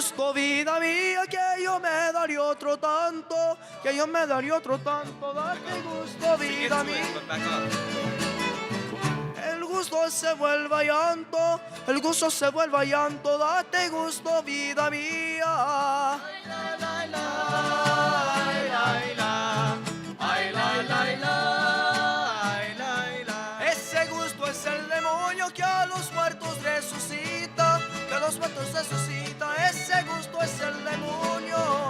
gusto, vida mía, que yo me daría otro tanto, que yo me daría otro tanto. Date gusto, vida mía. El gusto se vuelva llanto, el gusto se vuelva llanto. Date gusto, vida mía. Ay, la, la, la, ay, la, la, ay, la, la, la, ay, la, la. Ese gusto es el demonio que a los muertos resucita, que a los muertos resucita. Ese gusto es el demonio.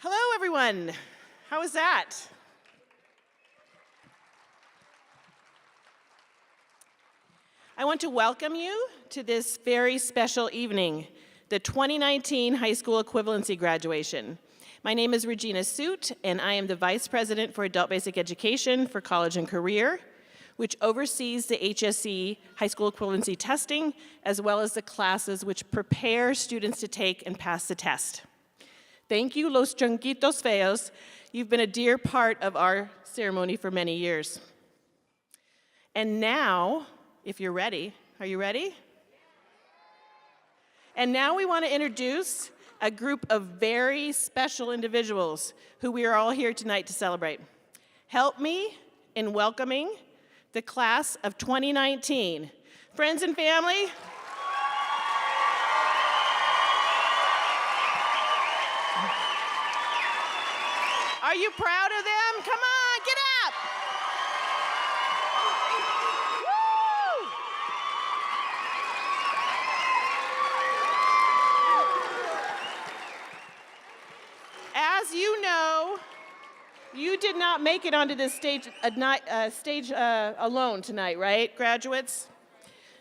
Hello, everyone. How was that? I want to welcome you to this very special evening, the 2019 High School Equivalency graduation. My name is Regina Soot, and I am the Vice President for Adult Basic Education for College and Career, which oversees the HSE High School Equivalency testing, as well as the classes which prepare students to take and pass the test. Thank you, Los Chonquitos Feos. You've been a dear part of our ceremony for many years. And now, if you're ready, are you ready? And now we want to introduce a group of very special individuals who we are all here tonight to celebrate. Help me in welcoming the class of 2019. Friends and family, are you proud of them? Come on, get up! Woo! As you know, you did not make it onto this stage alone tonight, right, graduates?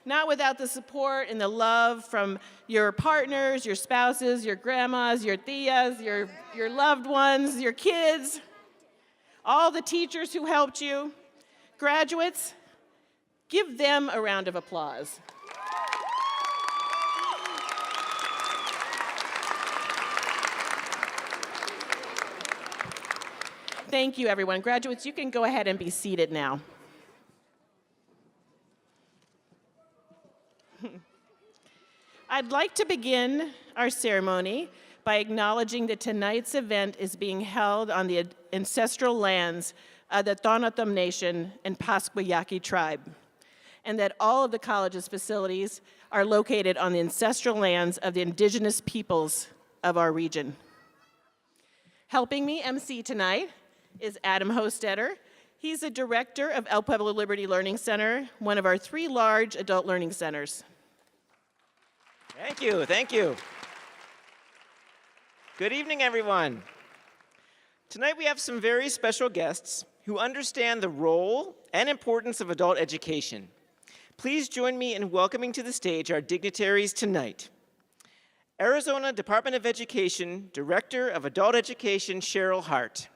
Not without the support and the love from your partners, your spouses, your grandmas, your tias, your loved ones, your kids, all the teachers who helped you. Graduates, give them a round of applause. Thank you, everyone. Graduates, you can go ahead and be seated now. I'd like to begin our ceremony by acknowledging that tonight's event is being held on the ancestral lands of the Tonatom Nation and Pasquayaqui tribe, and that all of the college's facilities are located on the ancestral lands of the indigenous peoples of our region. Helping me MC tonight is Adam Hostetter. He's the director of El Pueblo Liberty Learning Center, one of our 3 large adult learning centers. Thank you, thank you. Good evening, everyone. Tonight we have some very special guests who understand the role and importance of adult education. Please join me in welcoming to the stage our dignitaries tonight. Arizona Department of Education Director of Adult Education, Cheryl Hart.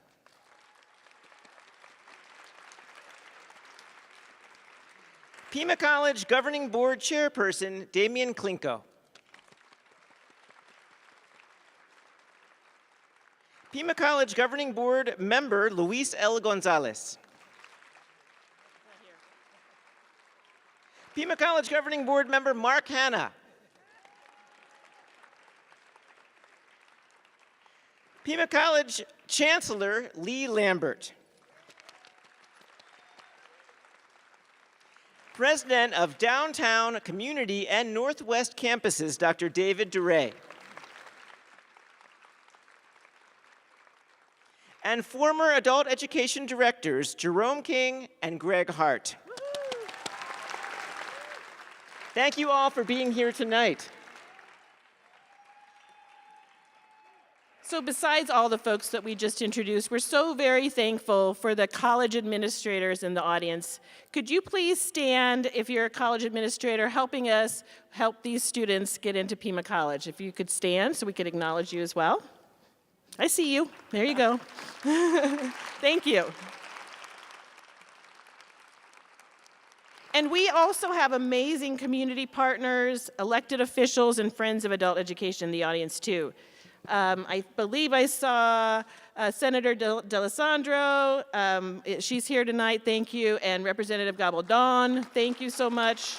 Pima College Governing Board Chairperson, Damian Klinko. Pima College Governing Board Member, Luis L. Gonzalez. Pima College Governing Board Member, Mark Hanna. Pima College Chancellor, Lee Lambert. President of Downtown Community and Northwest Campuses, Dr. David Duray. and former adult education directors Jerome King and Greg Hart. Thank you all for being here tonight. So besides all the folks that we just introduced, we're so very thankful for the college administrators in the audience. Could you please stand if you're a college administrator helping us help these students get into Pima College? If you could stand so we could acknowledge you as well. I see you. There you go. Thank you. And we also have amazing community partners, elected officials, and friends of adult education in the audience too. I believe I saw Senator D'Alessandro. She's here tonight, thank you. And Representative Gabaldon, thank you so much.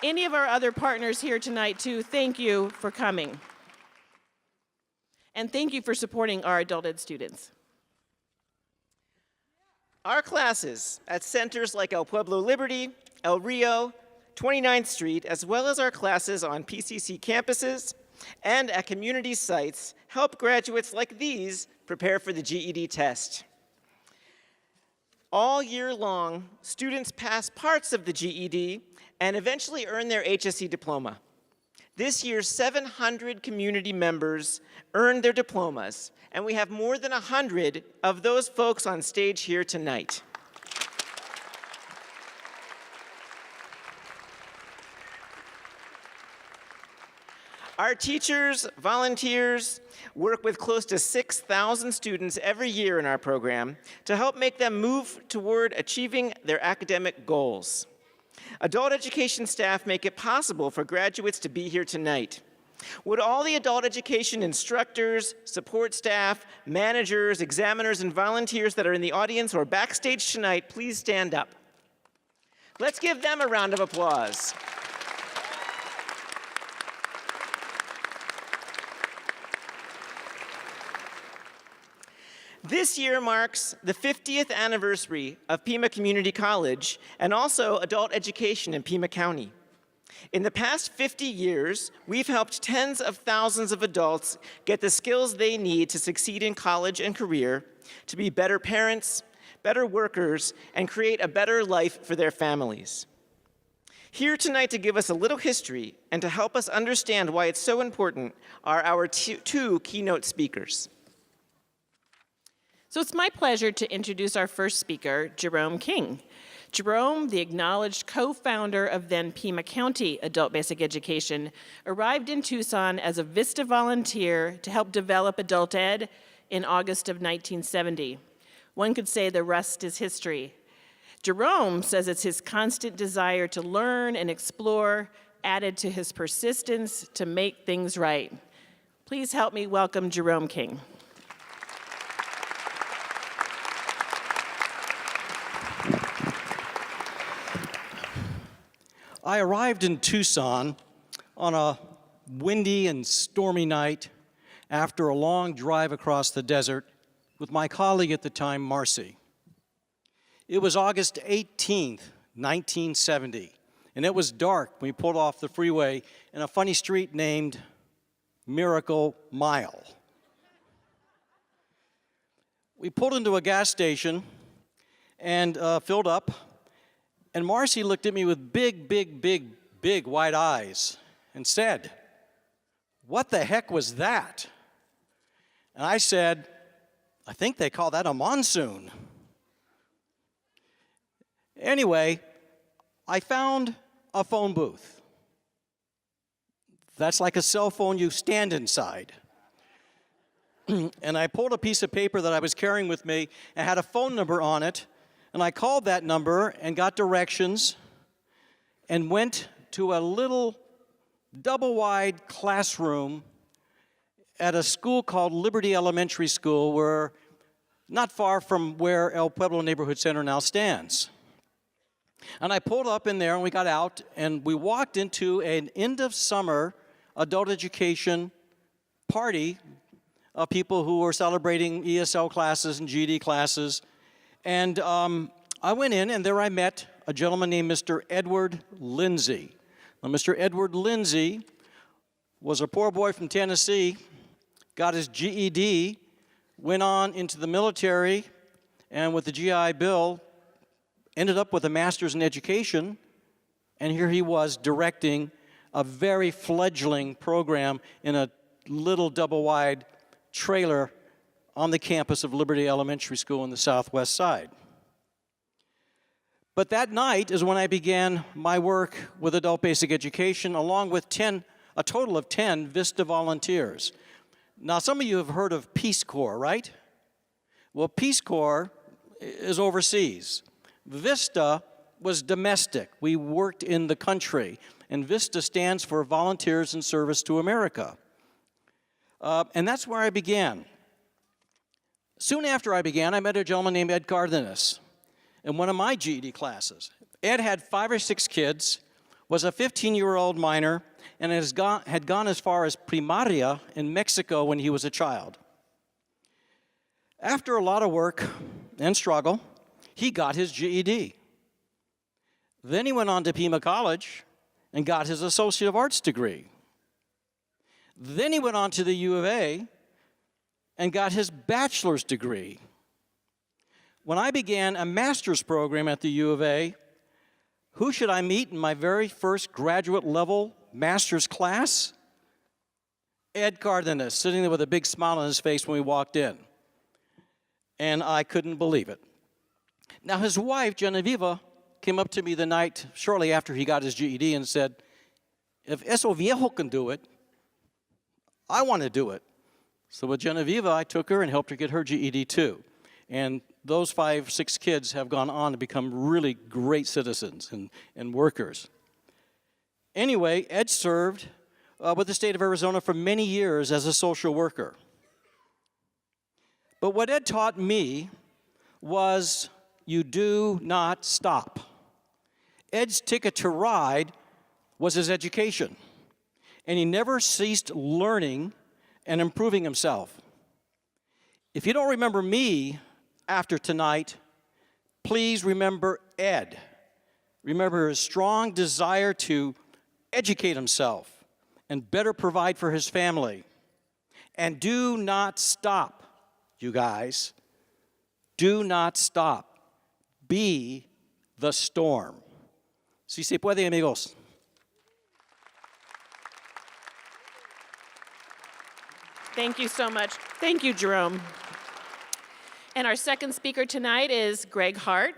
Any of our other partners here tonight too, thank you for coming. And thank you for supporting our adult ed students. Our classes at centers like El Pueblo Liberty, El Rio, 29th Street, as well as our classes on PCC campuses and at community sites help graduates like these prepare for the GED test. All year long, students pass parts of the GED and eventually earn their HSE diploma. This year, 700 community members earned their diplomas, and we have more than 100 of those folks on stage here tonight. Our teachers, volunteers, work with close to 6,000 students every year in our program to help make them move toward achieving their academic goals. Adult education staff make it possible for graduates to be here tonight. Would all the adult education instructors, support staff, managers, examiners, and volunteers that are in the audience or backstage tonight please stand up? Let's give them a round of applause. This year marks the 50th anniversary of Pima Community College and also adult education in Pima County. In the past 50 years, we've helped tens of thousands of adults get the skills they need to succeed in college and career, to be better parents, better workers, and create a better life for their families. Here tonight to give us a little history and to help us understand why it's so important are our two keynote speakers. So it's my pleasure to introduce our first speaker, Jerome King. Jerome, the acknowledged co-founder of then Pima County Adult Basic Education, arrived in Tucson as a VISTA volunteer to help develop adult ed in August of 1970. One could say the rest is history. Jerome says it's his constant desire to learn and explore, added to his persistence to make things right. Please help me welcome Jerome King. I arrived in Tucson on a windy and stormy night after a long drive across the desert with my colleague at the time, Marcy. It was August 18th, 1970, and it was dark when we pulled off the freeway in a funny street named Miracle Mile. We pulled into a gas station and filled up. And Marcy looked at me with big wide eyes and said, "What the heck was that?" And I said, "I think they call that a monsoon." Anyway, I found a phone booth. That's like a cell phone you stand inside. And I pulled a piece of paper that I was carrying with me and had a phone number on it. And I called that number and got directions and went to a little double-wide classroom at a school called Liberty Elementary School, where not far from where El Pueblo Neighborhood Center now stands. And I pulled up in there and we got out and we walked into an end-of-summer adult education party of people who were celebrating ESL classes and GED classes. And I went in, and there I met a gentleman named Mr. Edward Lindsay. Now, Mr. Edward Lindsay was a poor boy from Tennessee, got his GED went on into the military, and with the GI Bill, ended up with a master's in education, and here he was directing a very fledgling program in a little double-wide trailer on the campus of Liberty Elementary School on the southwest side. But that night is when I began my work with adult basic education, along with a total of 10 VISTA volunteers. Now, some of you have heard of Peace Corps, right? Well, Peace Corps is overseas. VISTA was domestic. We worked in the country. And VISTA stands for Volunteers in Service to America. And that's where I began. Soon after I began, I met a gentleman named Ed Cardenas in one of my GED classes. Ed had 5 or 6 kids, was a 15-year-old minor, and had gone as far as primaria in Mexico when he was a child. After a lot of work and struggle, he got his GED. Then he went on to Pima College and got his Associate of Arts degree. Then he went on to the U of A and got his bachelor's degree. When I began a master's program at the U of A, who should I meet in my very first graduate level master's class? Ed Cardenas, sitting there with a big smile on his face when we walked in. And I couldn't believe it. Now his wife, Genevieve, came up to me the night shortly after he got his GED and said, if eso viejo can do it, I want to do it. So with Genevieve, I took her and helped her get her GED too. And those 5, 6 kids have gone on to become really great citizens and workers. Anyway, Ed served with the state of Arizona for many years as a social worker. But what Ed taught me was you do not stop. Ed's ticket to ride was his education. And he never ceased learning and improving himself. If you don't remember me after tonight, please remember Ed. Remember his strong desire to educate himself and better provide for his family. And do not stop, you guys. Do not stop. Be the storm. Si se puede, amigos. Thank you so much. Thank you, Jerome. And our second speaker tonight is Greg Hart.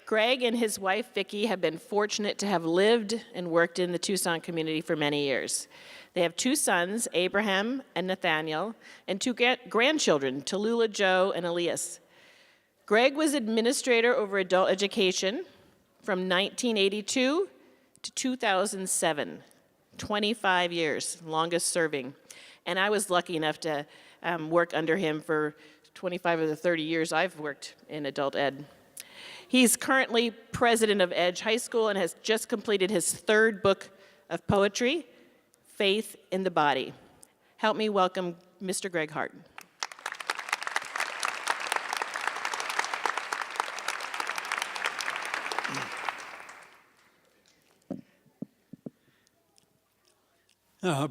Greg and his wife, Vicki, have been fortunate to have lived and worked in the Tucson community for many years. They have 2 sons, Abraham and Nathaniel, and 2 grandchildren, Tallulah, Joe, and Elias. Greg was administrator over adult education from 1982 to 2007, 25 years, longest serving. And I was lucky enough to work under him for 25 of the 30 years I've worked in adult ed. He's currently president of Edge High School and has just completed his 3rd book of poetry, Faith in the Body. Help me welcome Mr. Greg Hart.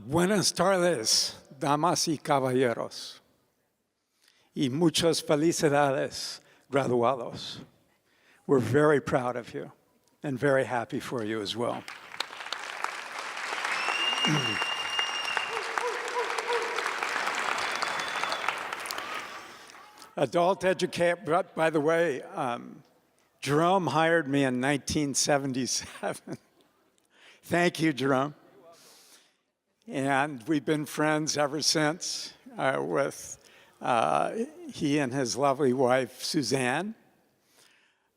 Buenas tardes, damas y caballeros, y muchas felicidades, graduados. We're very proud of you and very happy for you as well. Adult education, by the way, Jerome hired me in 1977. Thank you, Jerome. And we've been friends ever since with he and his lovely wife, Suzanne.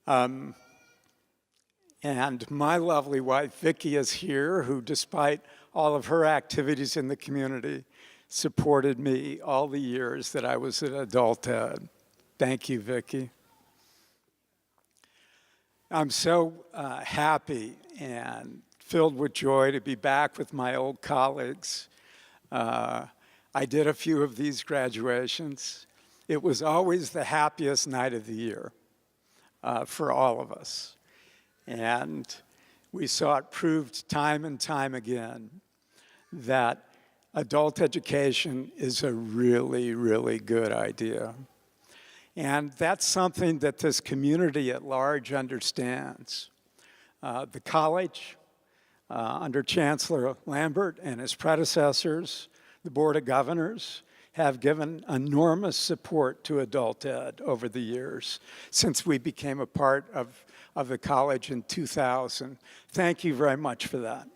And my lovely wife, Vicki, is here, who, despite all of her activities in the community, supported me all the years that I was at adult ed. Thank you, Vicki. I'm so happy and filled with joy to be back with my old colleagues. I did a few of these graduations. It was always the happiest night of the year for all of us. And we saw it proved time and time again that adult education is a really, really good idea. And that's something that this community at large understands. The college, under Chancellor Lambert and his predecessors, the Board of Governors, have given enormous support to adult ed over the years since we became a part of the college in 2000. Thank you very much for that.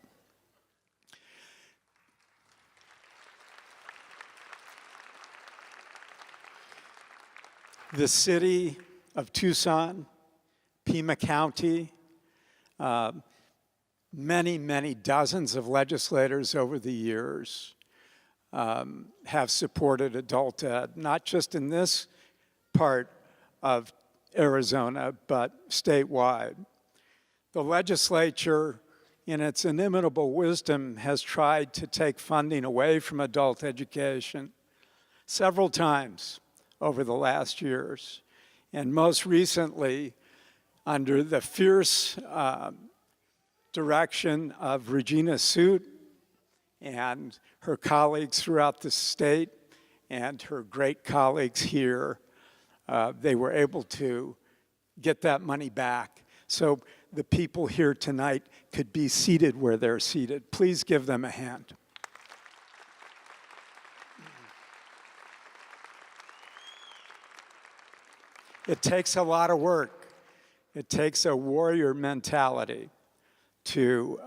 The city of Tucson, Pima County, many, many dozens of legislators over the years have supported adult ed, not just in this part of Arizona, but statewide. The legislature, in its inimitable wisdom, has tried to take funding away from adult education several times over the last years. And most recently, under the fierce direction of Regina Suit and her colleagues throughout the state and her great colleagues here, they were able to get that money back. So the people here tonight could be seated where they're seated. Please give them a hand. It takes a lot of work. It takes a warrior mentality to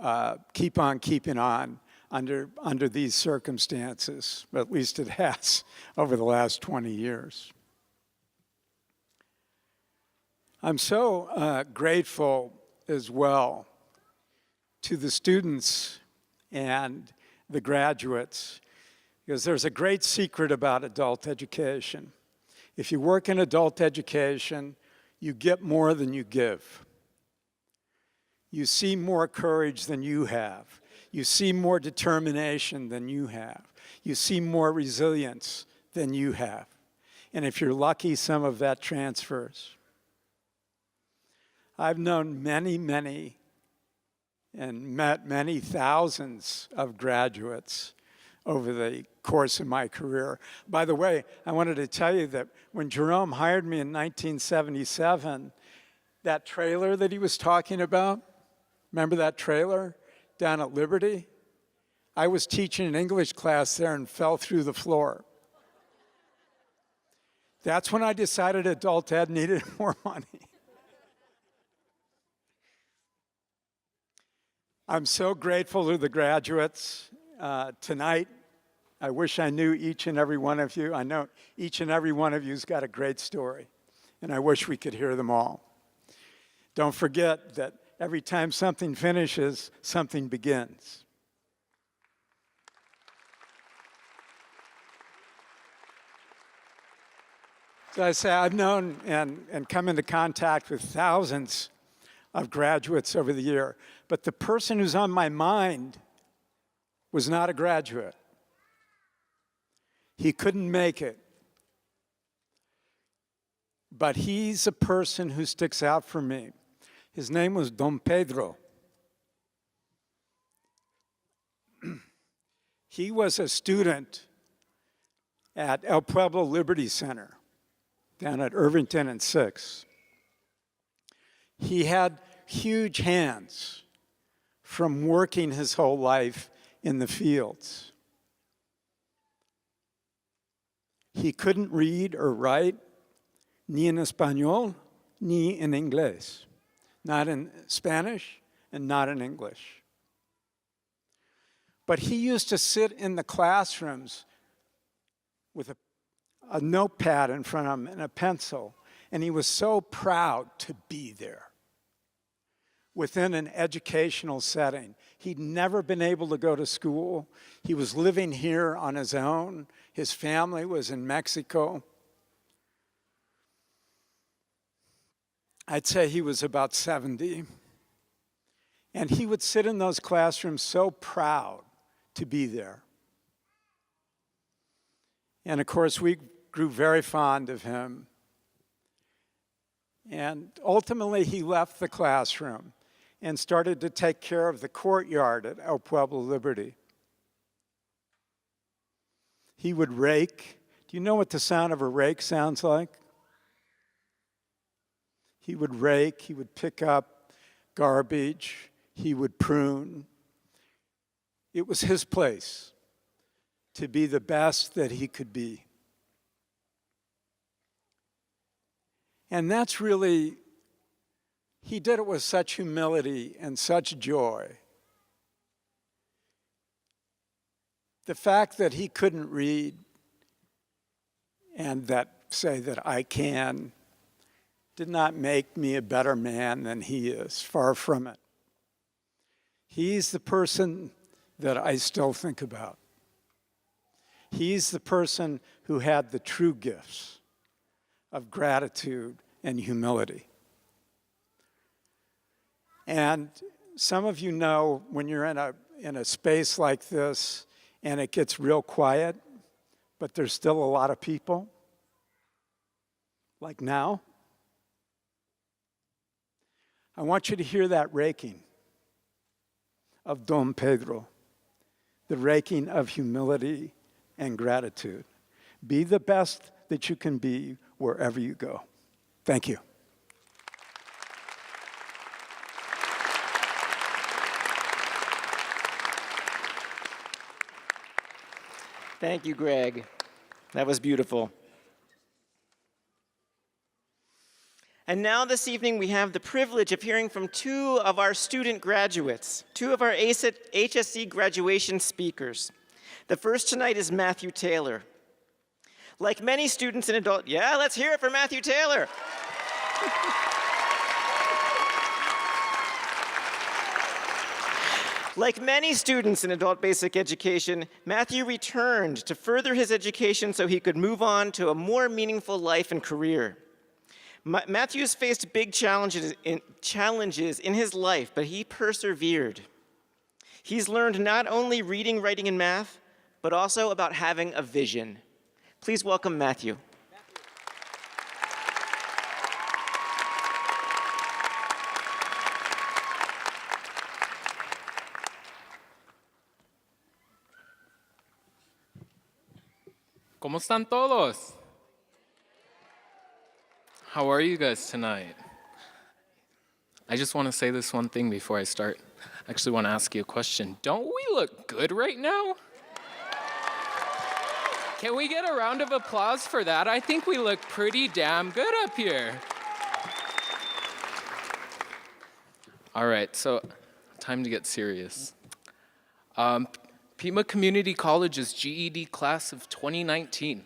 keep on keeping on under these circumstances, at least it has over the last 20 years. I'm so grateful as well to the students and the graduates, because there's a great secret about adult education. If you work in adult education, you get more than you give. You see more courage than you have. You see more determination than you have. You see more resilience than you have. And if you're lucky, some of that transfers. I've known many, many, and met many thousands of graduates over the course of my career. By the way, I wanted to tell you that when Jerome hired me in 1977, that trailer that he was talking about, remember that trailer down at Liberty? I was teaching an English class there and fell through the floor. That's when I decided adult ed needed more money. I'm so grateful to the graduates tonight. I wish I knew each and every one of you. I know each and every one of you's got a great story, and I wish we could hear them all. Don't forget that every time something finishes, something begins. So I say I've known and come into contact with thousands of graduates over the year, but the person who's on my mind was not a graduate. He couldn't make it. But he's a person who sticks out for me. His name was Don Pedro. He was a student at El Pueblo Liberty Center down at Irvington and 6th. He had huge hands from working his whole life in the fields. He couldn't read or write, ni en español, ni en inglés. Not in Spanish and not in English. But he used to sit in the classrooms with a notepad in front of him and a pencil, and he was so proud to be there within an educational setting. He'd never been able to go to school. He was living here on his own. His family was in Mexico. I'd say he was about 70. And he would sit in those classrooms so proud to be there. And of course, we grew very fond of him. And ultimately, he left the classroom and started to take care of the courtyard at El Pueblo Liberty. He would rake. Do you know what the sound of a rake sounds like? He would rake, he would pick up garbage, he would prune. It was his place to be the best that he could be. And that's really, he did it with such humility and such joy. The fact that he couldn't read and that say that I can did not make me a better man than he is, far from it. He's the person that I still think about. He's the person who had the true gifts of gratitude and humility. And some of you know when you're in a space like this and it gets real quiet, but there's still a lot of people, like now, I want you to hear that raking of Don Pedro, the raking of humility and gratitude. Be the best that you can be wherever you go. Thank you. Thank you, Greg. That was beautiful. And now this evening we have the privilege of hearing from two of our student graduates, two of our HSC graduation speakers. The first tonight is Matthew Taylor. Like many students in adult, yeah, let's hear it for Matthew Taylor. Like many students in adult basic education, Matthew returned to further his education so he could move on to a more meaningful life and career. Matthew's faced big challenges in his life, but he persevered. He's learned not only reading, writing, and math, but also about having a vision. Please welcome Matthew. ¿Cómo están todos? How are you guys tonight? I just want to say this one thing before I start. I actually want to ask you a question. Don't we look good right now? Can we get a round of applause for that? I think we look pretty damn good up here. All right, so time to get serious. Pima Community College's GED class of 2019.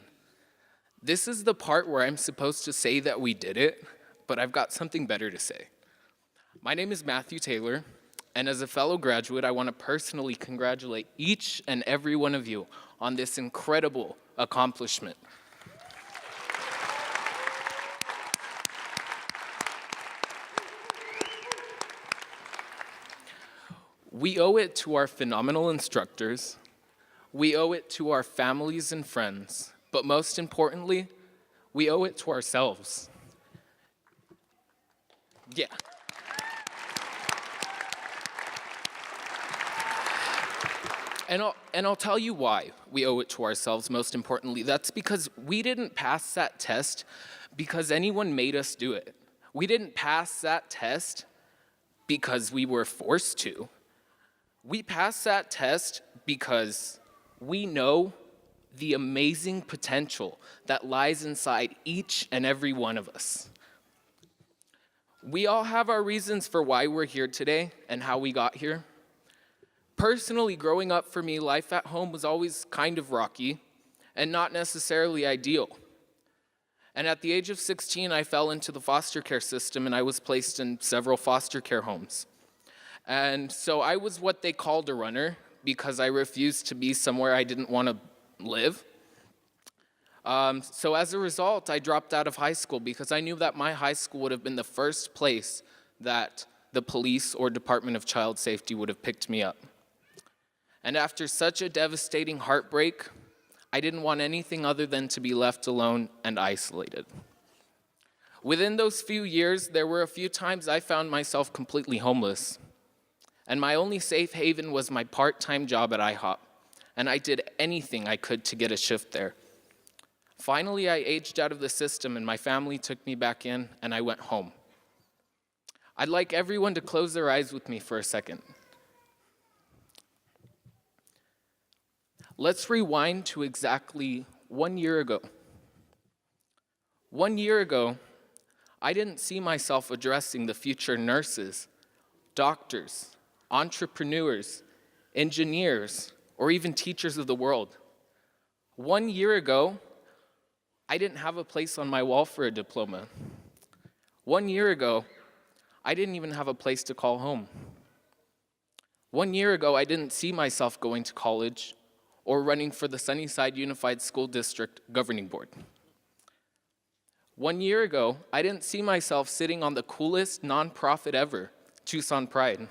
This is the part where I'm supposed to say that we did it, but I've got something better to say. My name is Matthew Taylor, and as a fellow graduate, I want to personally congratulate each and every one of you on this incredible accomplishment. We owe it to our phenomenal instructors, we owe it to our families and friends, but most importantly, we owe it to ourselves. Yeah. And I'll tell you why we owe it to ourselves, most importantly. That's because we didn't pass that test because anyone made us do it. We didn't pass that test because we were forced to. We passed that test because we know the amazing potential that lies inside each and every one of us. We all have our reasons for why we're here today and how we got here. Personally, growing up for me, life at home was always kind of rocky and not necessarily ideal. And at the age of 16, I fell into the foster care system and I was placed in several foster care homes. And so I was what they called a runner because I refused to be somewhere I didn't want to live. So as a result, I dropped out of high school because I knew that my high school would have been the first place that the police or Department of Child Safety would have picked me up. And after such a devastating heartbreak, I didn't want anything other than to be left alone and isolated. Within those few years, there were a few times I found myself completely homeless. And my only safe haven was my part-time job at IHOP. and I did anything I could to get a shift there. Finally, I aged out of the system, and my family took me back in, and I went home. I'd like everyone to close their eyes with me for a second. Let's rewind to exactly 1 year ago. 1 year ago, I didn't see myself addressing the future nurses, doctors, entrepreneurs, engineers, or even teachers of the world. 1 year ago, I didn't have a place on my wall for a diploma. 1 year ago, I didn't even have a place to call home. 1 year ago, I didn't see myself going to college or running for the Sunnyside Unified School District Governing Board. 1 year ago, I didn't see myself sitting on the coolest nonprofit ever, Tucson Pride.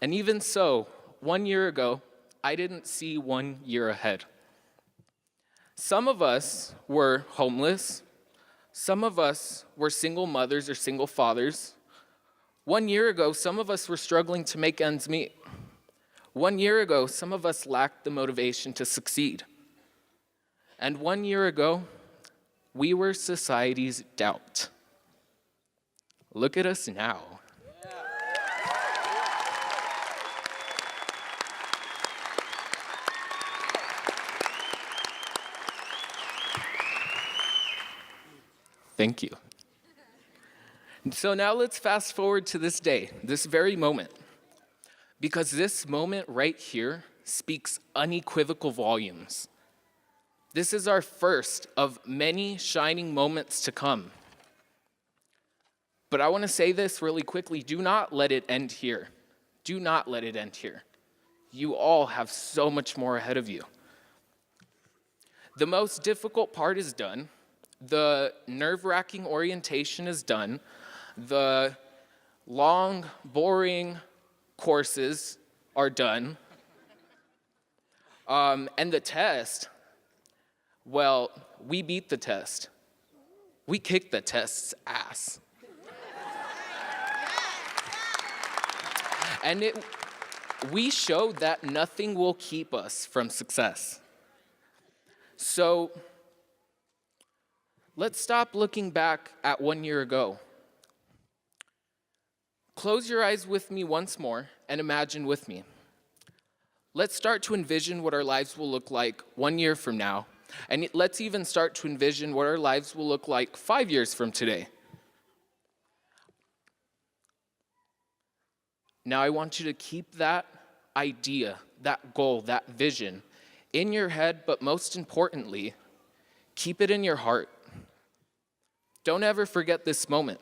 And even so, 1 year ago, I didn't see 1 year ahead. Some of us were homeless. Some of us were single mothers or single fathers. 1 year ago, some of us were struggling to make ends meet. 1 year ago, some of us lacked the motivation to succeed. And 1 year ago, we were society's doubt. Look at us now. Thank you. So now let's fast forward to this day, this very moment, because this moment right here speaks unequivocal volumes. This is our first of many shining moments to come. But I want to say this really quickly. Do not let it end here. Do not let it end here. You all have so much more ahead of you. The most difficult part is done. The nerve-wracking orientation is done. The long, boring courses are done. And the test, well, we beat the test. We kicked the test's ass. And we showed that nothing will keep us from success. So let's stop looking back at 1 year ago. Close your eyes with me once more and imagine with me. Let's start to envision what our lives will look like 1 year from now. And let's even start to envision what our lives will look like 5 years from today. Now I want you to keep that idea, that goal, that vision in your head, but most importantly, keep it in your heart. Don't ever forget this moment,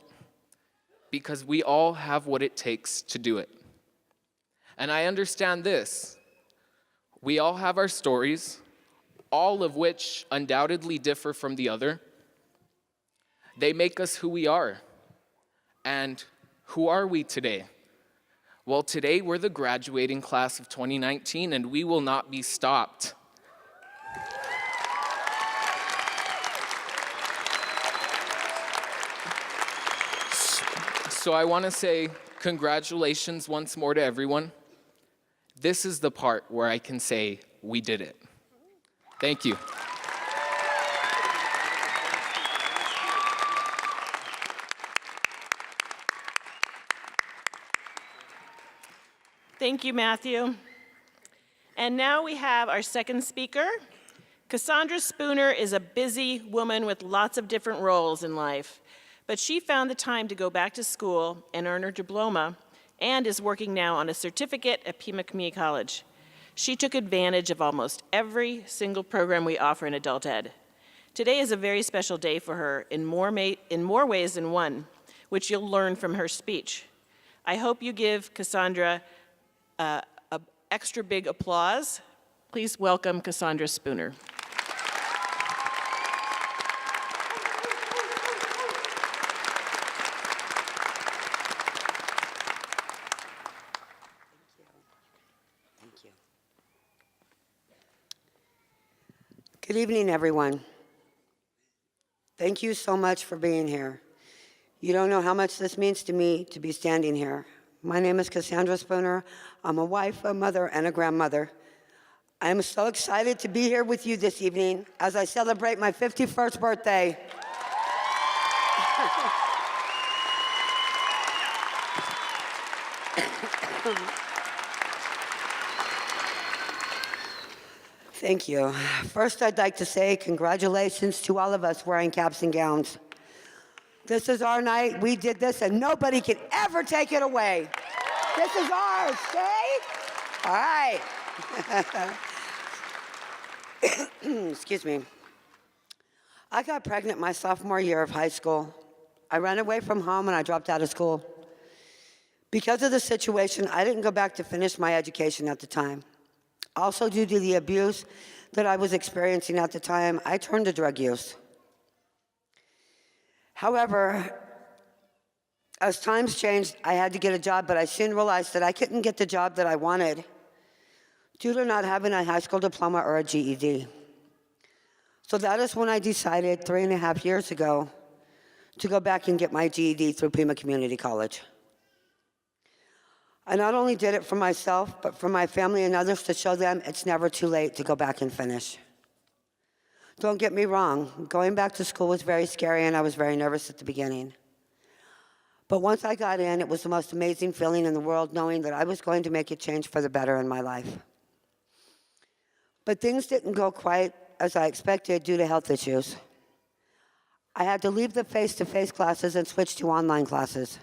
because we all have what it takes to do it. And I understand this. We all have our stories, all of which undoubtedly differ from the other. They make us who we are. And who are we today? Well, today we're the graduating class of 2019, and we will not be stopped. So I want to say congratulations once more to everyone. This is the part where I can say we did it. Thank you. Thank you, Matthew. And now we have our second speaker. Cassandra Spooner is a busy woman with lots of different roles in life, but she found the time to go back to school and earn her diploma and is working now on a certificate at Pima Community College. She took advantage of almost every single program we offer in adult ed. Today is a very special day for her in more ways than one, which you'll learn from her speech. I hope you give Cassandra an extra big applause. Please welcome Cassandra Spooner. Thank you. Good evening, everyone. Thank you so much for being here. You don't know how much this means to me to be standing here. My name is Cassandra Spooner. I'm a wife, a mother, and a grandmother. I am so excited to be here with you this evening as I celebrate my 51st birthday. Thank you. First, I'd like to say congratulations to all of us wearing caps and gowns. This is our night. We did this, and nobody can ever take it away. This is ours, okay? All right. Excuse me. I got pregnant my sophomore year of high school. I ran away from home, and I dropped out of school. Because of the situation, I didn't go back to finish my education at the time. Also, due to the abuse that I was experiencing at the time, I turned to drug use. However, as times changed, I had to get a job, but I soon realized that I couldn't get the job that I wanted due to not having a high school diploma or a GED. So that is when I decided 3.5 years ago to go back and get my GED through Pima Community College. I not only did it for myself, but for my family and others to show them it's never too late to go back and finish. Don't get me wrong, going back to school was very scary and I was very nervous at the beginning. But once I got in, it was the most amazing feeling in the world knowing that I was going to make a change for the better in my life. But things didn't go quite as I expected due to health issues. I had to leave the face-to-face classes and switch to online classes.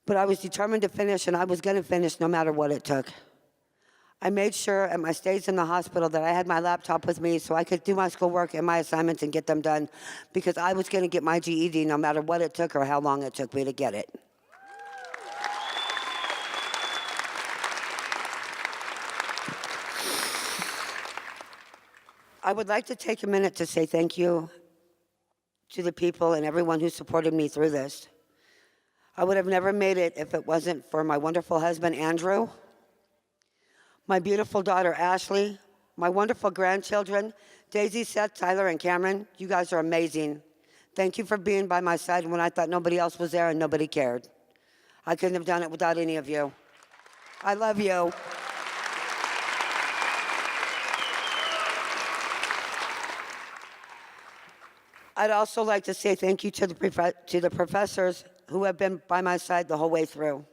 But I was determined to finish, and I was going to finish no matter what it took. I made sure at my stays in the hospital that I had my laptop with me so I could do my schoolwork and my assignments and get them done because I was going to get my GED no matter what it took or how long it took me to get it. I would like to take a minute to say thank you to the people and everyone who supported me through this. I would have never made it if it wasn't for my wonderful husband, Andrew, my beautiful daughter, Ashley, my wonderful grandchildren, Daisy, Seth, Tyler, and Cameron. You guys are amazing. Thank you for being by my side when I thought nobody else was there and nobody cared. I couldn't have done it without any of you. I love you. I'd also like to say thank you to the professors who have been by my side the whole way through.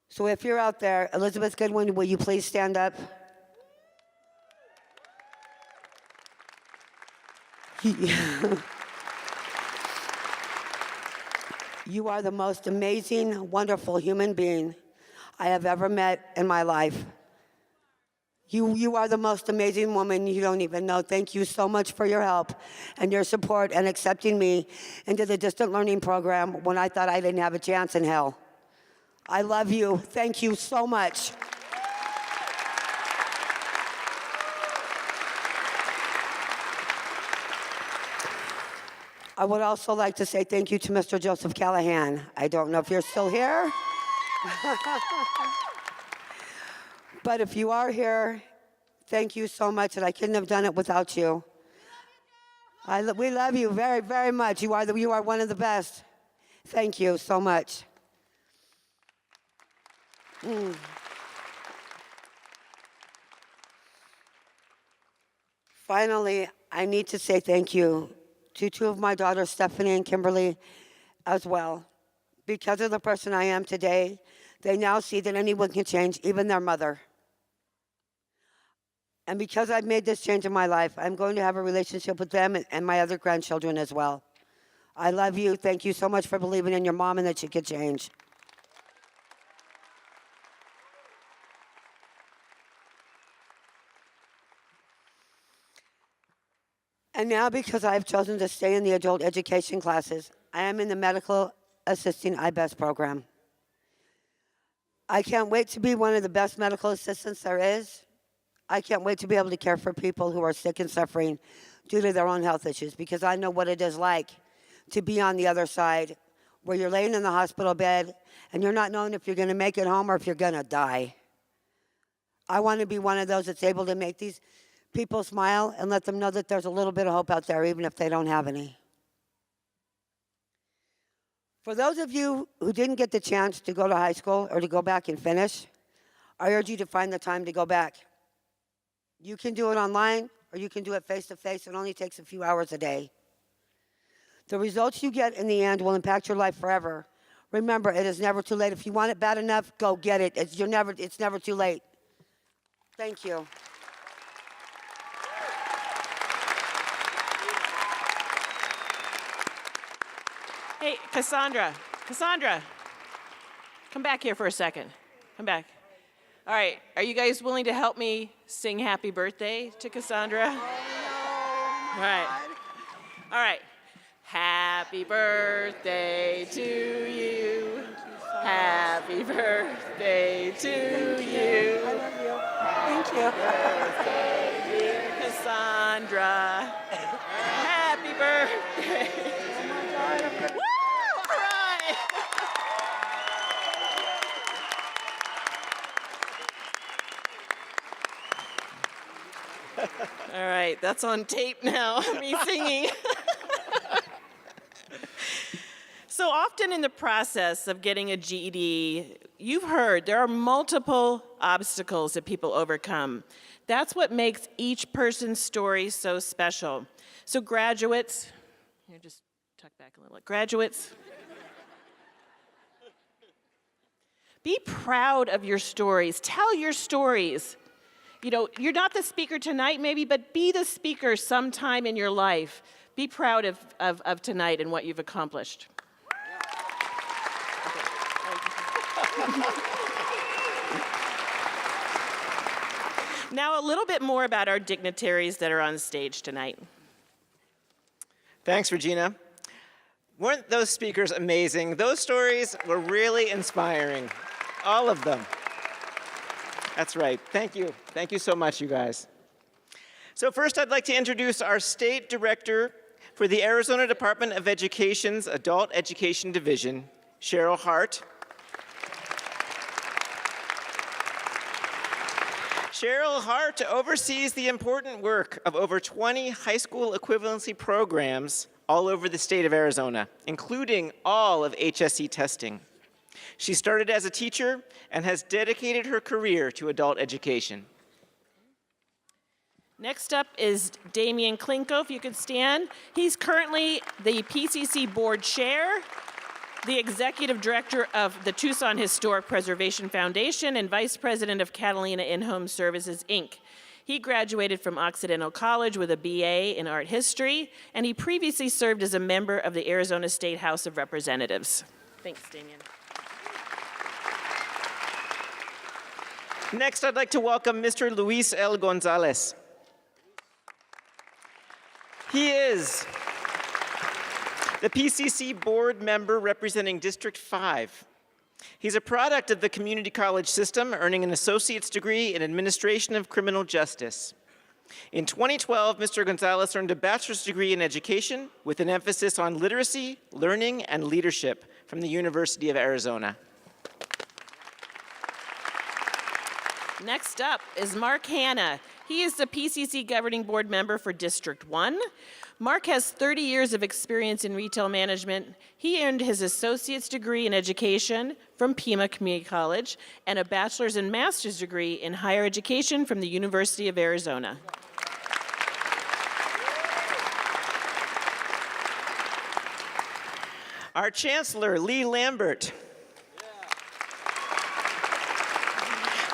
So if you're out there, Elizabeth Goodwin, will you please stand up? You are the most amazing, wonderful human being I have ever met in my life. You are the most amazing woman you don't even know. Thank you so much for your help and your support and accepting me into the distant learning program when I thought I didn't have a chance in hell. I love you. Thank you so much. I would also like to say thank you to Mr. Joseph Callahan. I don't know if you're still here. But if you are here, thank you so much, and I couldn't have done it without you. We love you very, very much. You are one of the best. Thank you so much. Finally, I need to say thank you to two of my daughters, Stephanie and Kimberly, as well. Because of the person I am today, they now see that anyone can change, even their mother. And because I've made this change in my life, I'm going to have a relationship with them and my other grandchildren as well. I love you. Thank you so much for believing in your mom and that she could change. And now, because I've chosen to stay in the adult education classes, I am in the medical assisting IBEST program. I can't wait to be one of the best medical assistants there is. I can't wait to be able to care for people who are sick and suffering due to their own health issues, because I know what it is like to be on the other side where you're laying in the hospital bed and you're not knowing if you're going to make it home or if you're going to die. I want to be one of those that's able to make these people smile and let them know that there's a little bit of hope out there, even if they don't have any. For those of you who didn't get the chance to go to high school or to go back and finish, I urge you to find the time to go back. You can do it online or you can do it face-to-face. It only takes a few hours a day. The results you get in the end will impact your life forever. Remember, it is never too late. If you want it bad enough, go get it. It's never too late. Thank you. Hey, Cassandra, come back here for a second. Come back. All right, are you guys willing to help me sing happy birthday to Cassandra? Oh, no. All right. Happy birthday to you. Happy birthday to you. I love you. Thank you. Birthday, dear Cassandra. Happy birthday. Oh my God, I'm gonna... Woo! All right. All right, that's on tape now, me singing. So often in the process of getting a GED, you've heard there are multiple obstacles that people overcome. That's what makes each person's story so special. So graduates, here, just tuck back a little. Graduates, be proud of your stories. Tell your stories. You know, you're not the speaker tonight maybe, but be the speaker sometime in your life. Be proud of tonight and what you've accomplished. Now a little bit more about our dignitaries that are on stage tonight. Thanks, Regina. Weren't those speakers amazing? Those stories were really inspiring. All of them. That's right. Thank you. Thank you so much, you guys. So first, I'd like to introduce our State Director for the Arizona Department of Education's Adult Education Division, Cheryl Hart. Cheryl Hart oversees the important work of over 20 high school equivalency programs all over the state of Arizona, including all of HSE testing. She started as a teacher and has dedicated her career to adult education. Next up is Damian Klinko, if you could stand. He's currently the PCC Board Chair, the Executive Director of the Tucson Historic Preservation Foundation, and Vice President of Catalina In-Home Services, Inc. He graduated from Occidental College with a BA in Art History, and he previously served as a member of the Arizona State House of Representatives. Thanks, Damian. Next, I'd like to welcome Mr. Luis L. Gonzalez. He is the PCC board member representing District 5. He's a product of the community college system, earning an associate's degree in administration of criminal justice. In 2012, Mr. Gonzalez earned a bachelor's degree in education with an emphasis on literacy, learning, and leadership from the University of Arizona. Next up is Mark Hanna. He is the PCC Governing Board member for District 1. Mark has 30 years of experience in retail management. He earned his associate's degree in education from Pima Community College and a bachelor's and master's degree in higher education from the University of Arizona. Our Chancellor, Lee Lambert.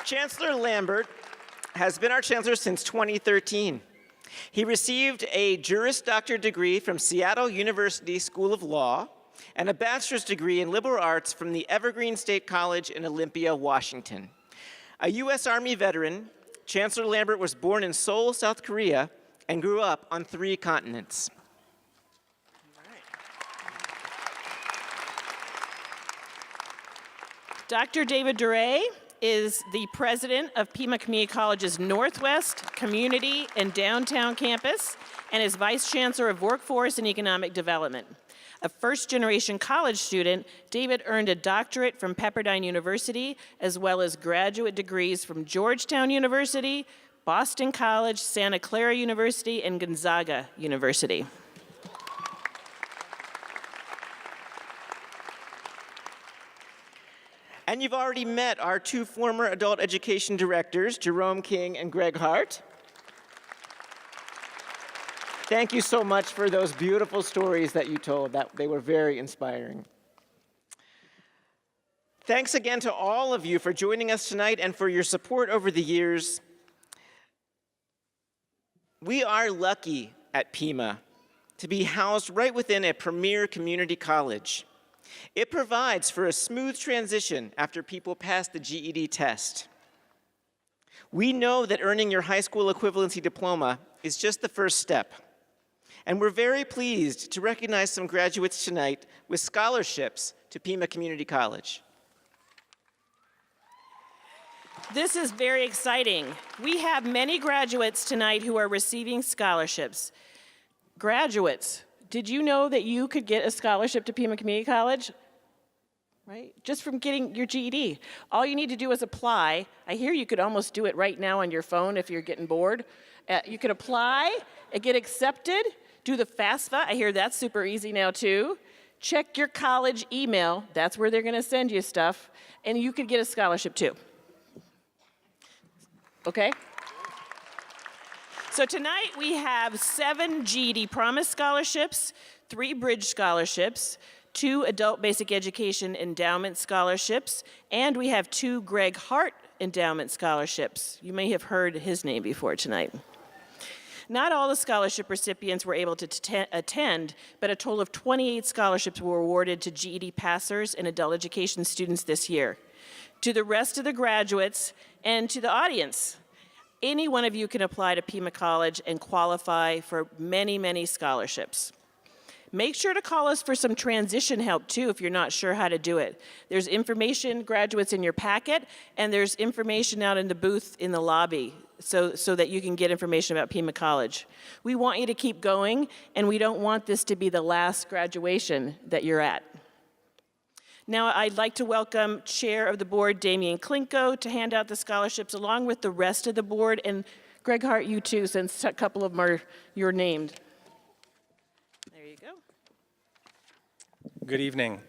Chancellor Lambert has been our chancellor since 2013. He received a Juris Doctor degree from Seattle University School of Law and a bachelor's degree in liberal arts from the Evergreen State College in Olympia, Washington. A U.S. Army veteran, Chancellor Lambert was born in Seoul, South Korea, and grew up on 3 continents. Dr. David Duray is the president of Pima Community College's Northwest, Community, and Downtown campus, and is vice chancellor of Workforce and Economic Development. A first-generation college student, David earned a doctorate from Pepperdine University, as well as graduate degrees from Georgetown University, Boston College, Santa Clara University, and Gonzaga University. And you've already met our two former adult education directors, Jerome King and Greg Hart. Thank you so much for those beautiful stories that you told. They were very inspiring. Thanks again to all of you for joining us tonight and for your support over the years. We are lucky at Pima to be housed right within a premier community college. It provides for a smooth transition after people pass the GED test. We know that earning your high school equivalency diploma is just the first step. And we're very pleased to recognize some graduates tonight with scholarships to Pima Community College. This is very exciting. We have many graduates tonight who are receiving scholarships. Graduates, did you know that you could get a scholarship to Pima Community College? Right? Just from getting your GED. All you need to do is apply. I hear you could almost do it right now on your phone if you're getting bored. You could apply, get accepted, do the FAFSA. I hear that's super easy now too. Check your college email. That's where they're going to send you stuff. And you could get a scholarship too. Okay? So tonight we have 7 GED Promise scholarships, 3 Bridge scholarships, 2 Adult Basic Education Endowment scholarships, and we have 2 Greg Hart Endowment scholarships. You may have heard his name before tonight. Not all the scholarship recipients were able to attend, but a total of 28 scholarships were awarded to GED passers and adult education students this year. To the rest of the graduates and to the audience, any one of you can apply to Pima College and qualify for many, many scholarships. Make sure to call us for some transition help too if you're not sure how to do it. There's information, graduates, in your packet, and there's information out in the booth in the lobby so that you can get information about Pima College. We want you to keep going, and we don't want this to be the last graduation that you're at. Now I'd like to welcome Chair of the Board, Damian Klinko, to hand out the scholarships along with the rest of the board, and Greg Hart, you too, since a couple of them are your named. There you go. Good evening.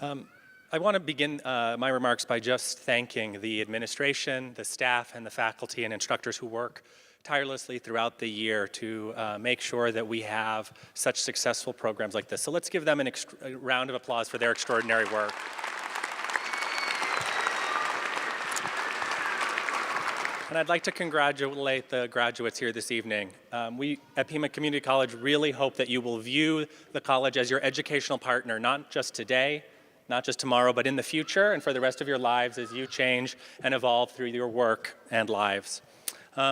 I want to begin my remarks by just thanking the administration, the staff, and the faculty and instructors who work tirelessly throughout the year to make sure that we have such successful programs like this. So let's give them a round of applause for their extraordinary work. And I'd like to congratulate the graduates here this evening. We at Pima Community College really hope that you will view the college as your educational partner, not just today, not just tomorrow, but in the future and for the rest of your lives as you change and evolve through your work and lives.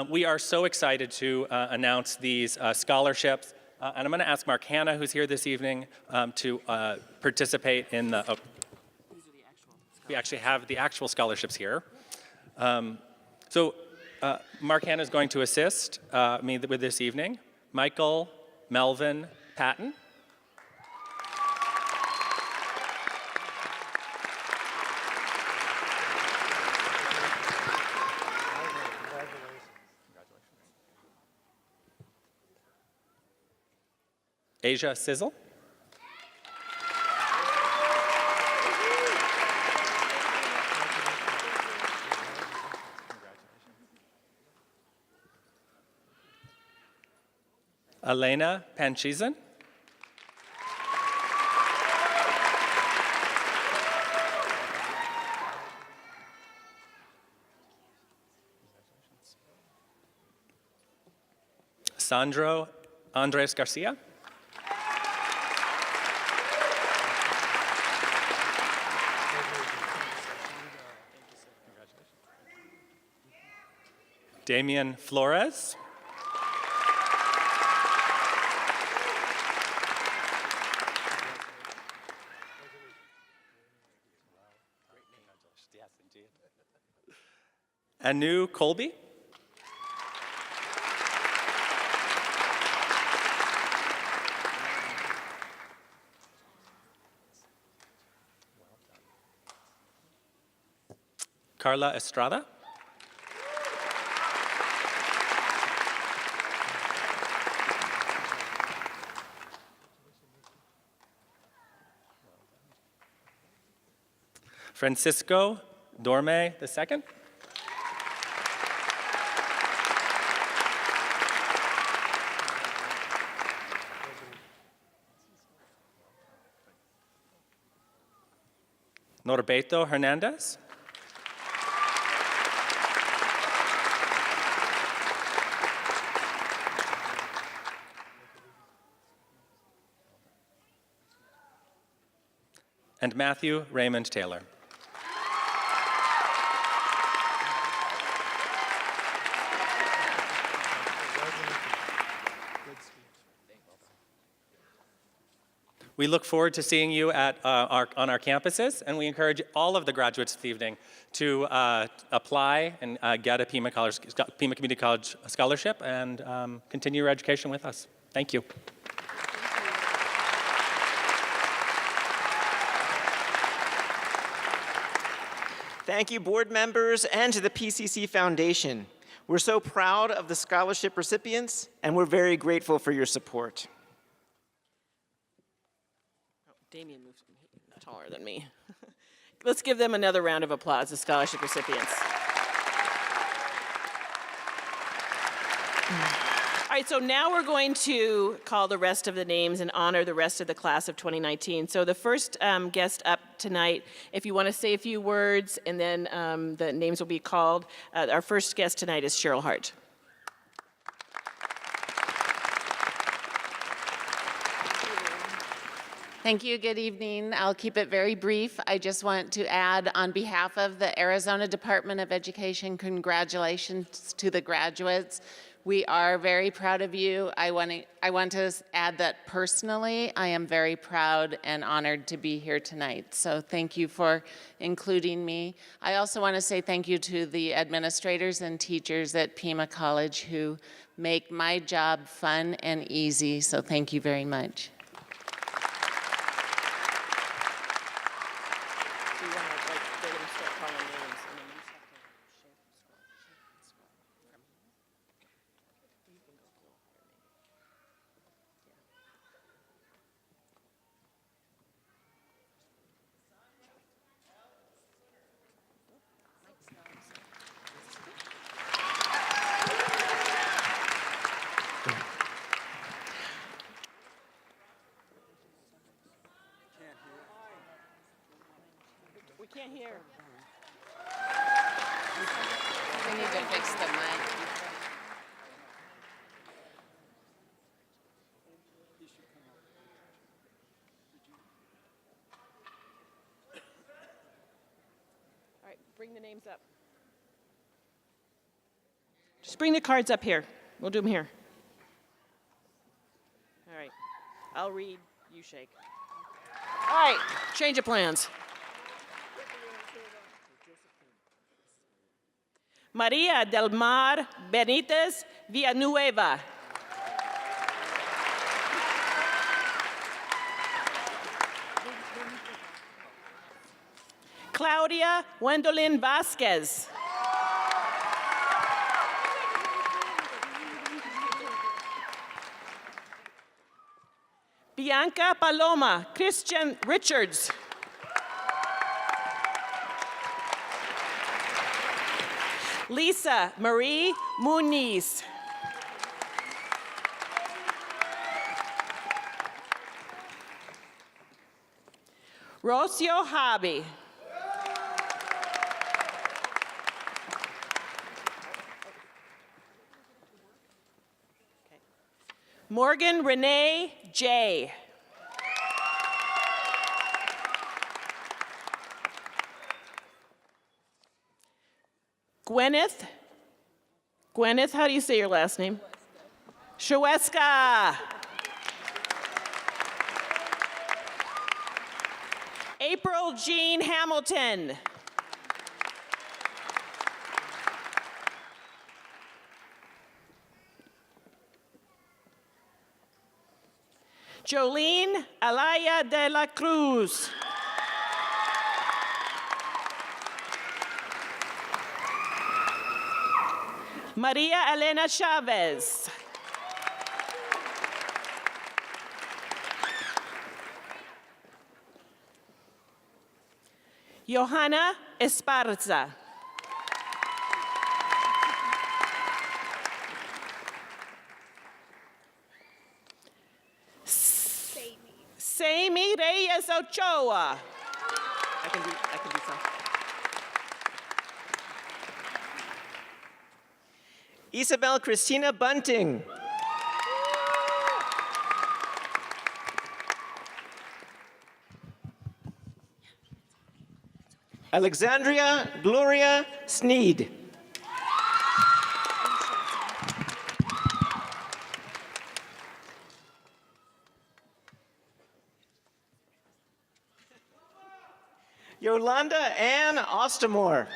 We are so excited to announce these scholarships, and I'm going to ask Mark Hanna, who's here this evening, to participate in the. Oh, we actually have the actual scholarships here. Mark Hanna is going to assist me with this evening. Michael Melvin Patton. Asia Sizzle. Elena Panchizan. Sandro Andres Garcia. Damian Flores. Anu Colby. Carla Estrada. Francisco Dorme II. Norberto Hernandez. And Matthew Raymond Taylor. We look forward to seeing you at, on our campuses, and we encourage all of the graduates this evening to apply and get a Pima Community College scholarship and continue your education with us. Thank you. Thank you, board members, and to the PCC Foundation. We're so proud of the scholarship recipients, and we're very grateful for your support. Damien moves taller than me. Let's give them another round of applause, the scholarship recipients. All right, so now we're going to call the rest of the names and honor the rest of the class of 2019. So the first guest up tonight, if you want to say a few words, and then the names will be called. Our first guest tonight is Cheryl Hart. Thank you. Good evening. I'll keep it very brief. I just want to add, on behalf of the Arizona Department of Education, congratulations to the graduates. We are very proud of you. I want to add that personally, I am very proud and honored to be here tonight. So thank you for including me. I also want to say thank you to the administrators and teachers at Pima College who make my job fun and easy. So thank you very much. We can't hear. We need to fix the mic. All right, bring the names up. Just bring the cards up here. We'll do them here. All right, I'll read, you shake. All right, change of plans. Maria del Mar Benitez Villanueva. Claudia Wendolyn Vasquez. Bianca Paloma Christian Richards. Lisa Marie Muniz. Rocio Hobby. Morgan Renee J. Gwyneth, how do you say your last name? Shaweska. April Jean Hamilton. Jolene Alaya de la Cruz. Maria Elena Chavez. Johanna Esparza. Sammy Reyes Ochoa. I can do some. Isabel Christina Bunting. Alexandria Gloria Sneed. Yolanda Ann Ostamore.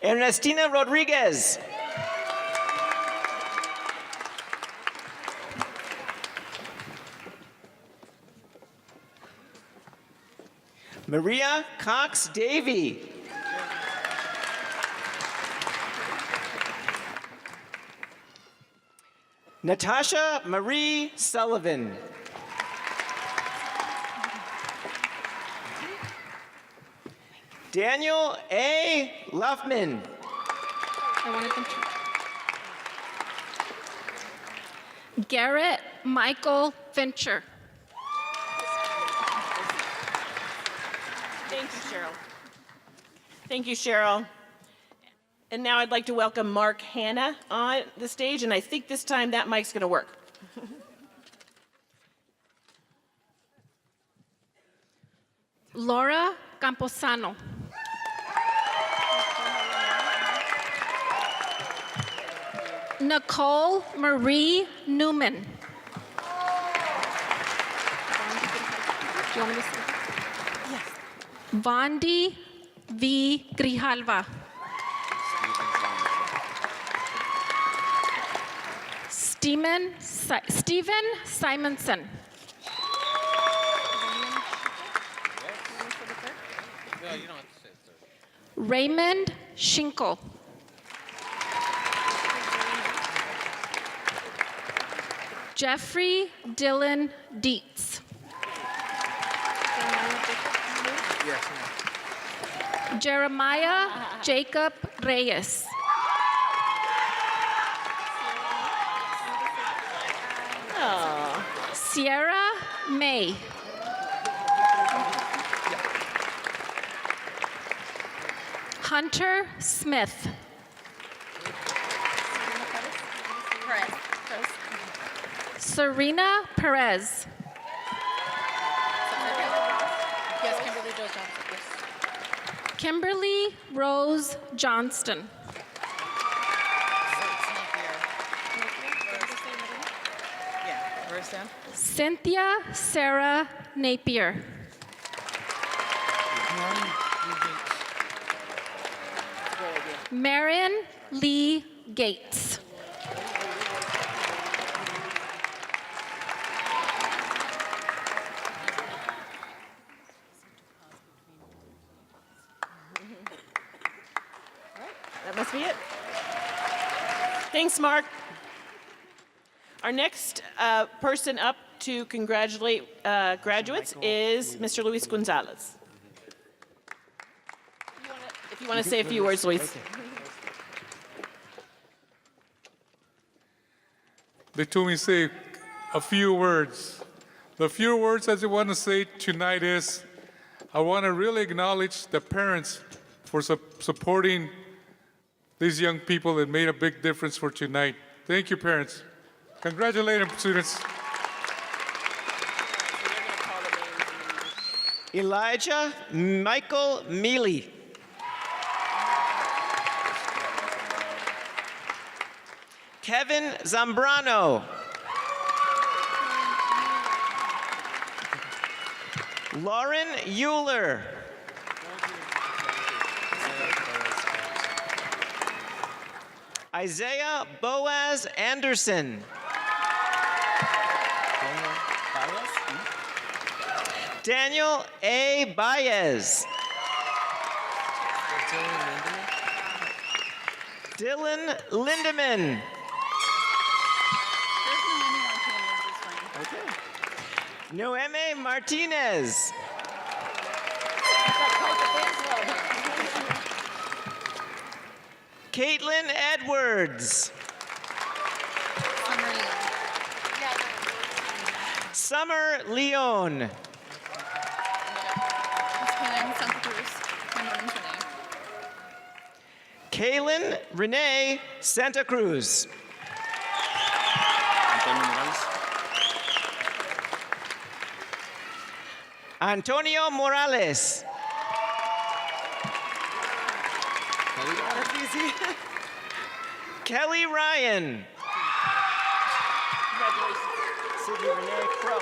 Ernestina Rodriguez. Maria Cox Davy. Natasha Marie Sullivan. Daniel A. Luffman. Garrett Michael Fincher. Thank you, Cheryl. Thank you, Cheryl. And now I'd like to welcome Mark Hanna on the stage, and I think this time that mic's going to work. Laura Camposano. Nicole Marie Newman. Do you want me to say? Yes. Vondi V. Grijalva. Stephen Simonson. Raymond Schinkel. Jeffrey Dylan Dietz. Jeremiah Jacob Reyes. Sierra May. Hunter Smith. Serena Perez. Kimberly Rose Johnston. Cynthia Sarah Napier. Marin Lee Gates. That must be it. Thanks, Mark. Our next person up to congratulate graduates is Mr. Luis Gonzalez. If you want to say a few words, Luis. They told me to say a few words. The few words I want to say tonight is, I want to really acknowledge the parents for supporting these young people that made a big difference for tonight. Thank you, parents. Congratulate them, students. Elijah Michael Mealy. Kevin Zambrano. Lauren Euler. Isaiah Boaz Anderson. Daniel A. Baez. Dylan Lindemann. Okay. Noeme Martinez. Caitlin Edwards. Summer Leon. Kaylin Renee Santa Cruz. Antonio Morales. Kelly Ryan. Sydney Renee Crow.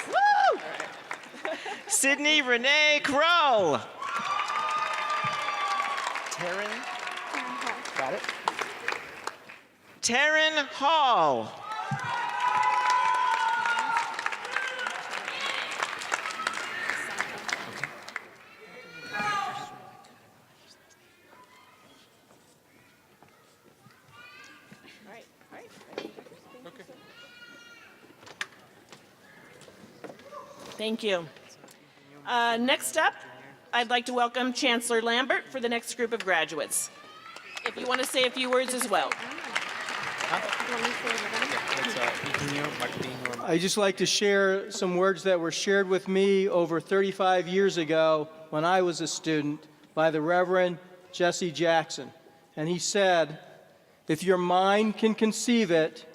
Woo! Sydney Renee Crow. Taryn. Got it. Taryn Hall. Thank you. Next up, I'd like to welcome Chancellor Lambert for the next group of graduates. If you want to say a few words as well. I'd just like to share some words that were shared with me over 35 years ago when I was a student by the Reverend Jesse Jackson. And he said, if your mind can conceive it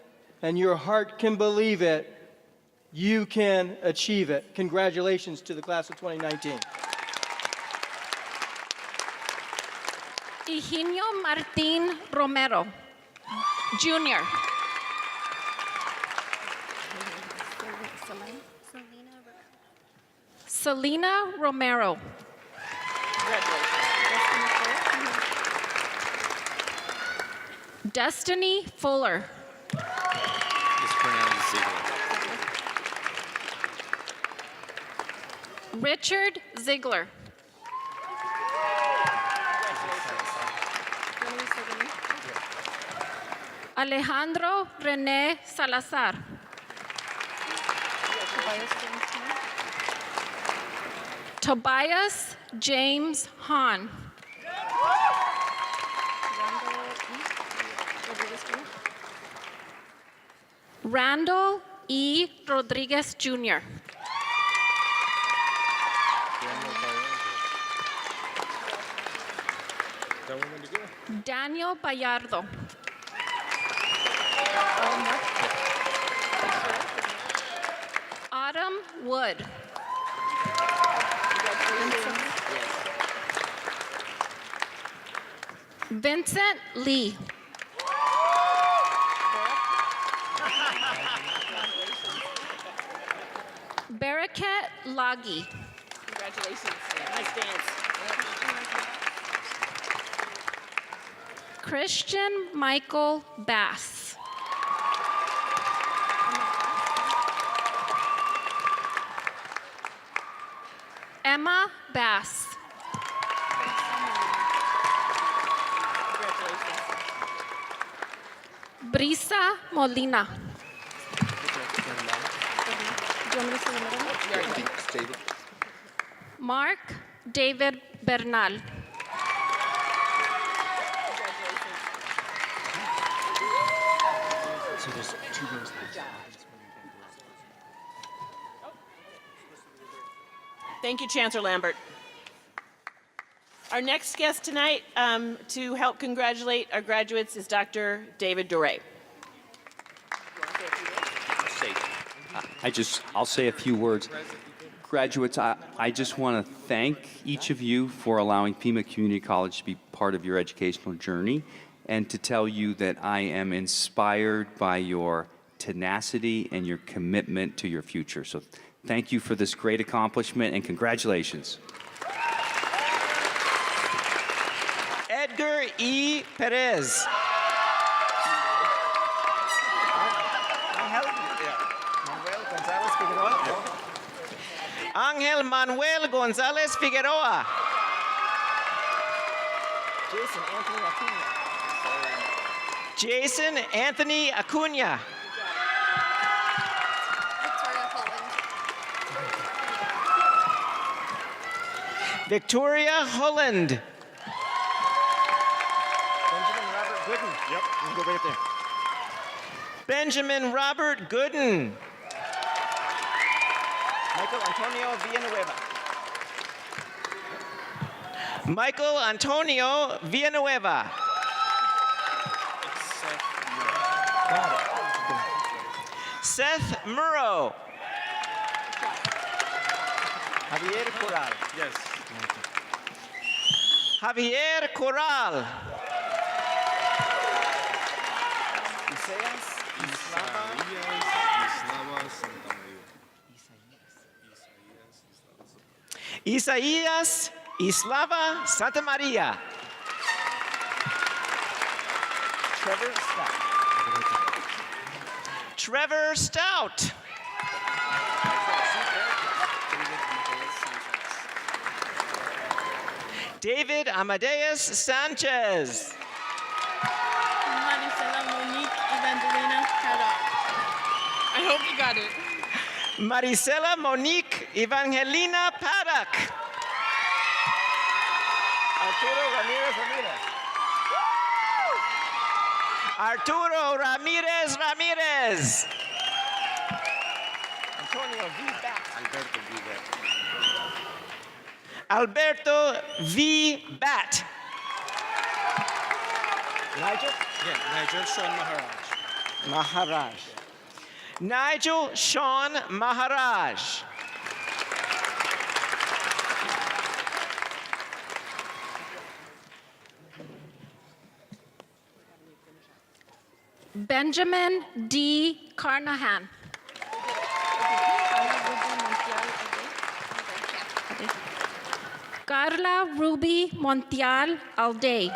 and your heart can believe it, you can achieve it. Congratulations to the class of 2019. Higinio Martín Romero, Jr. Selena Romero. Destiny Fuller. Richard Ziegler. Alejandro René Salazar. Tobias James Hahn. Randall E. Rodriguez Jr. Daniel Bayardo. Autumn Wood. Vincent Lee. Barakat Lagi. Congratulations. Nice dance. Christian Michael Bass. Emma Bass. Brisa Molina. Mark David Bernal. Thank you, Chancellor Lambert. Our next guest tonight to help congratulate our graduates is Dr. David Doré. I'll say a few words. Graduates, I just want to thank each of you for allowing Pima Community College to be part of your educational journey and to tell you that I am inspired by your tenacity and your commitment to your future. So thank you for this great accomplishment and congratulations. Edgar E. Perez. Angel Manuel Gonzalez Figueroa. Jason Anthony Acuna. Victoria Holland. Benjamin Robert Gooden. Michael Antonio Villanueva. Michael Antonio Villanueva. Seth Murrow. Javier Corral. Yes. Javier Corral. Isaías Islava Santa Maria. Trevor Stout. Trevor Stout. David Amadeus Sanchez. Marisela Monique Evangelina Haddock. I hope you got it. Marisela Monique Evangelina Paddock. Arturo Ramirez Ramirez. Arturo Ramirez Ramirez. Antonio V. Bat. Alberto V. Bat. Nigel? Yeah, Nigel Sean Maharaj. Maharaj. Nigel Sean Maharaj. Benjamin D. Carnahan. Carla Ruby Montiel Alday.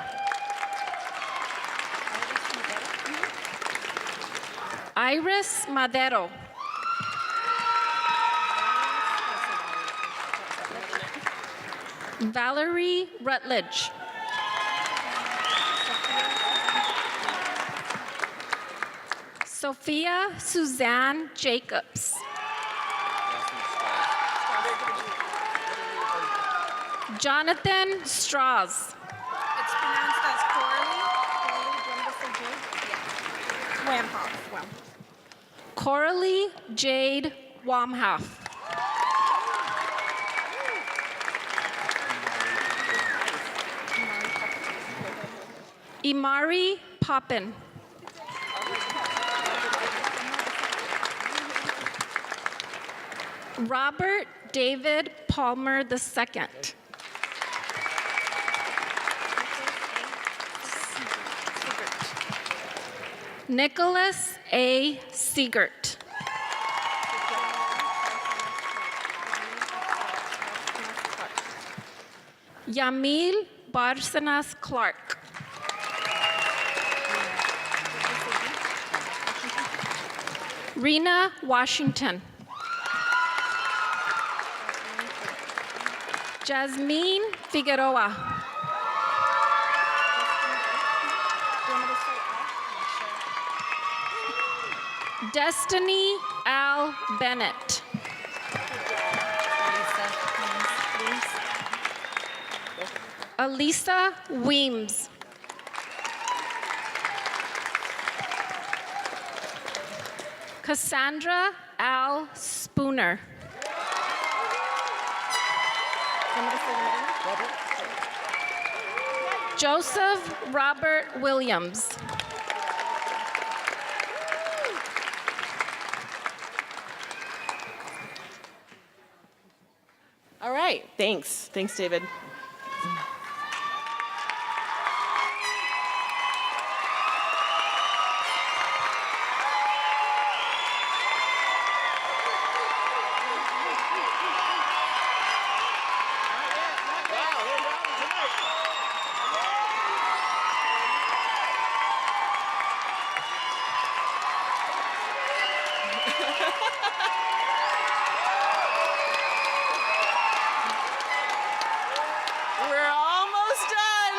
Iris Madero. Valerie Rutledge. Sophia Suzanne Jacobs. Jonathan Strauss. It's pronounced as Coralie. Wamhoff. Coralie Jade Wamhoff. Imari Poppin. Robert David Palmer II. Nicholas A. Siegert. Yamil Barcenas Clark. Rena Washington. Jasmine Figueroa. Destiny Al Bennett. Elisa Weems. Cassandra Al Spooner. Joseph Robert Williams. All right, thanks. Thanks, David. We're almost done.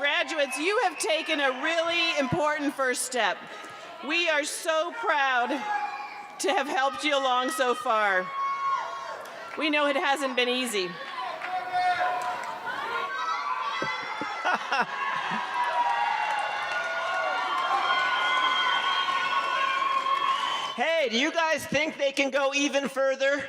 Graduates, you have taken a really important first step. We are so proud to have helped you along so far. We know it hasn't been easy. Hey, do you guys think they can go even further?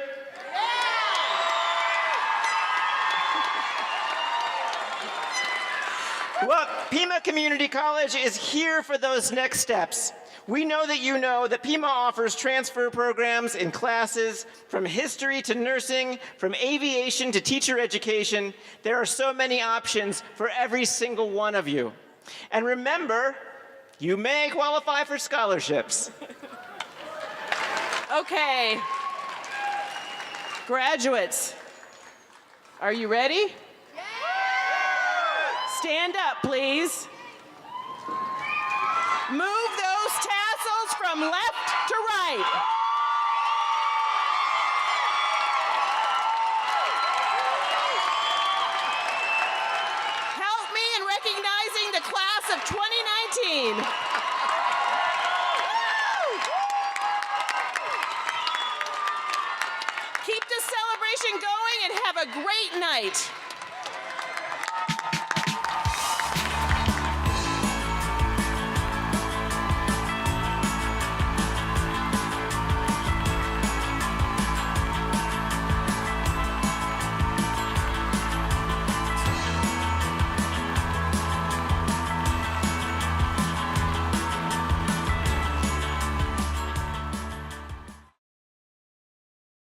Well, Pima Community College is here for those next steps. We know that Pima offers transfer programs in classes from history to nursing, from aviation to teacher education. There are so many options for every single one of you. And remember, you may qualify for scholarships. Okay. Graduates, are you ready? Stand up, please. Move those tassels from left to right. Help me in recognizing the class of 2019. Keep the celebration going and have a great night.